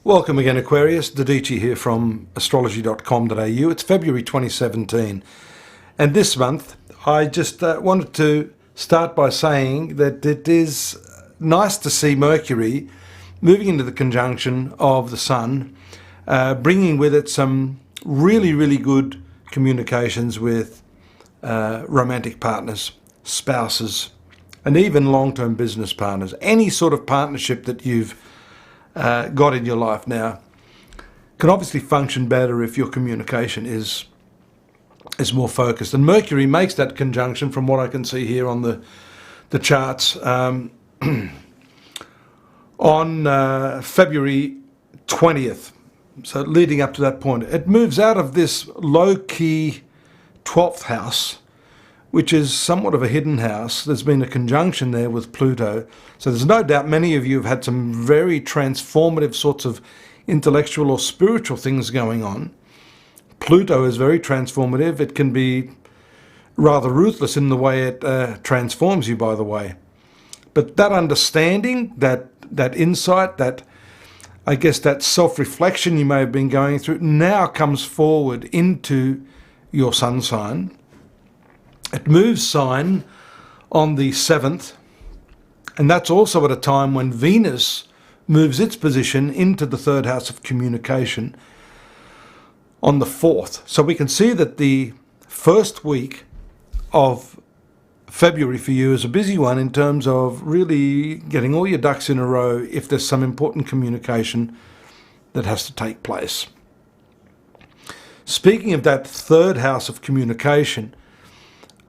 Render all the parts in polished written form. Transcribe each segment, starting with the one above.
Welcome again, Aquarius. Dadhichi here from astrology.com.au. It's February 2017, and this month I just wanted to start by saying that it is nice to see Mercury moving into the conjunction of the Sun, bringing with it some really good communications with romantic partners, spouses, and even long-term business partners. Any sort of partnership that you've got in your life now can obviously function better if your communication is more focused. And Mercury makes that conjunction, from what I can see here on the charts, on February 20th. So leading up to that point, it moves out of this low-key 12th house, which is somewhat of a hidden house. There's been a conjunction there with Pluto. So there's no doubt many of you have had some very transformative sorts of intellectual or spiritual things going on. Pluto is very transformative. It can be rather ruthless in the way it transforms you, by the way. But that understanding, that insight, that self-reflection you may have been going through now comes forward into your sun sign. It moves sign on the 7th, and that's also at a time when Venus moves its position into the 3rd house of communication on the 4th. So we can see that the first week of February for you is a busy one in terms of really getting all your ducks in a row if there's some important communication that has to take place. Speaking of that 3rd house of communication,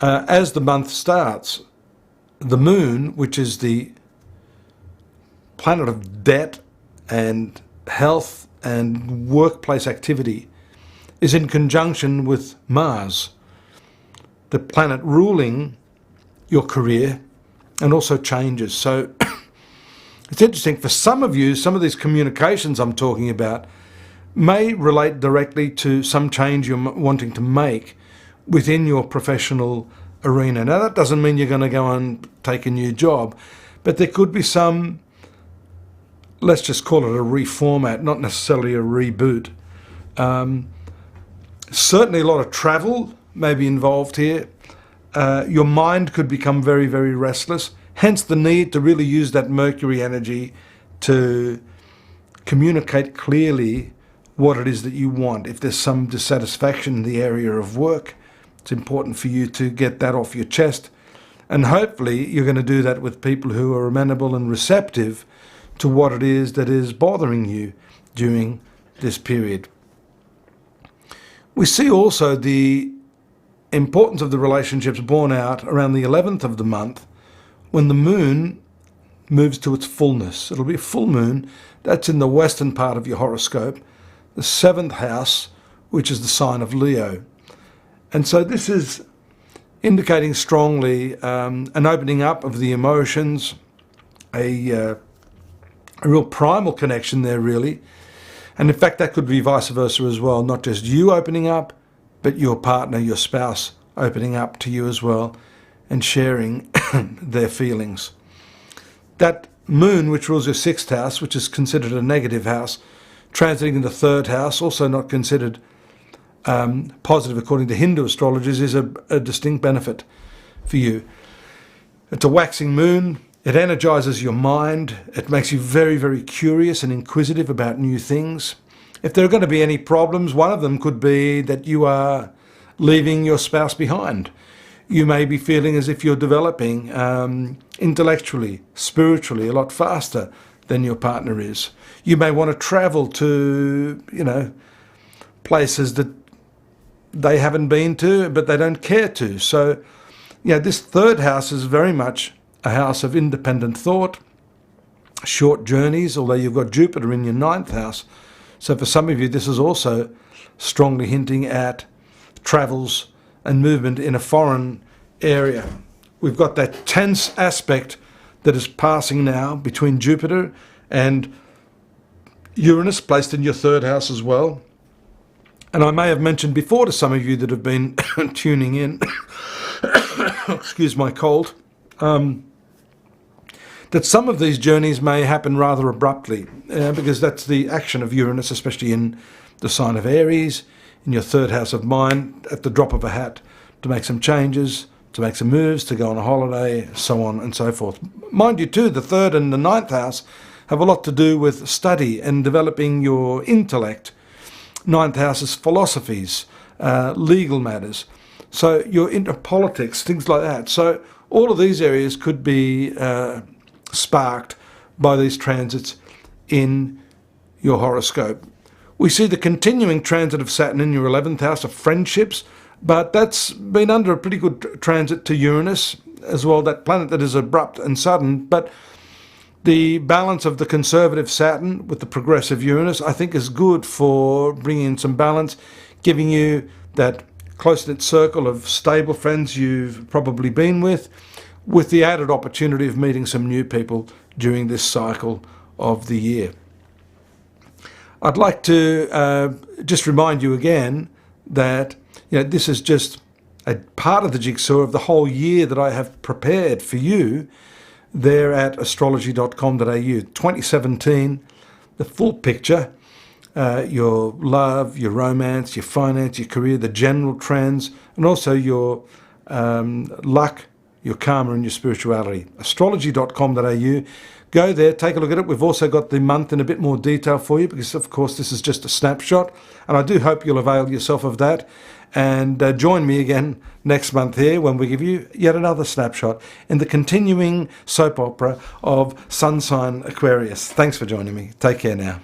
as the month starts, the moon, which is the planet of debt and health and workplace activity, is in conjunction with Mars, the planet ruling your career and also changes. So it's interesting, for some of you, some of these communications I'm talking about may relate directly to some change you're wanting to make within your professional arena. Now, that doesn't mean you're going to go and take a new job, but there could be some, let's just call it a reformat, not necessarily a reboot. Certainly a lot of travel may be involved here. Your mind could become very restless, hence the need to really use that Mercury energy to communicate clearly what it is that you want. If there's some dissatisfaction in the area of work, it's important for you to get that off your chest. And hopefully you're going to do that with people who are amenable and receptive to what it is that is bothering you during this period. We see also the importance of the relationships borne out around the 11th of the month, when the moon moves to its fullness. It'll be a full moon. That's in the western part of your horoscope, the 7th house, which is the sign of Leo. And so this is indicating strongly an opening up of the emotions, a real primal connection there, really. And in fact, that could be vice versa as well. Not just you opening up, but your partner, your spouse, opening up to you as well and sharing their feelings. That moon, which rules your 6th house, which is considered a negative house, transiting in the 3rd house, also not considered positive according to Hindu astrologers, is a distinct benefit for you. It's a waxing moon. It energizes your mind. It makes you very curious and inquisitive about new things. If there are going to be any problems, one of them could be that you are leaving your spouse behind. You may be feeling as if you're developing intellectually, spiritually, a lot faster than your partner is. You may want to travel to, places that they haven't been to, but they don't care to. So, this 3rd house is very much a house of independent thought, short journeys, although you've got Jupiter in your 9th house. So for some of you, this is also strongly hinting at travels and movement in a foreign area. We've got that tense aspect that is passing now between Jupiter and Uranus, placed in your 3rd house as well. And I may have mentioned before to some of you that have been tuning in, excuse my cold, that some of these journeys may happen rather abruptly, because that's the action of Uranus, especially in the sign of Aries, in your third house of mind, at the drop of a hat, to make some changes, to make some moves, to go on a holiday, so on and so forth. Mind you too, the third and the ninth house have a lot to do with study and developing your intellect. Ninth house is philosophies, legal matters. So you're into politics, things like that. So all of these areas could be sparked by these transits in your horoscope. We see the continuing transit of Saturn in your 11th house of friendships, but that's been under a pretty good transit to Uranus as well, that planet that is abrupt and sudden. But the balance of the conservative Saturn with the progressive Uranus, I think, is good for bringing in some balance, giving you that close-knit circle of stable friends you've probably been with the added opportunity of meeting some new people during this cycle of the year. I'd like to just remind you again that this is just a part of the jigsaw of the whole year that I have prepared for you there at astrology.com.au. 2017, the full picture, your love, your romance, your finance, your career, the general trends, and also your luck, your karma and your spirituality. Astrology.com.au. Go there, take a look at it. We've also got the month in a bit more detail for you because, of course, this is just a snapshot. And I do hope you'll avail yourself of that. And join me again next month here when we give you yet another snapshot in the continuing soap opera of Sun Sign Aquarius. Thanks for joining me. Take care now.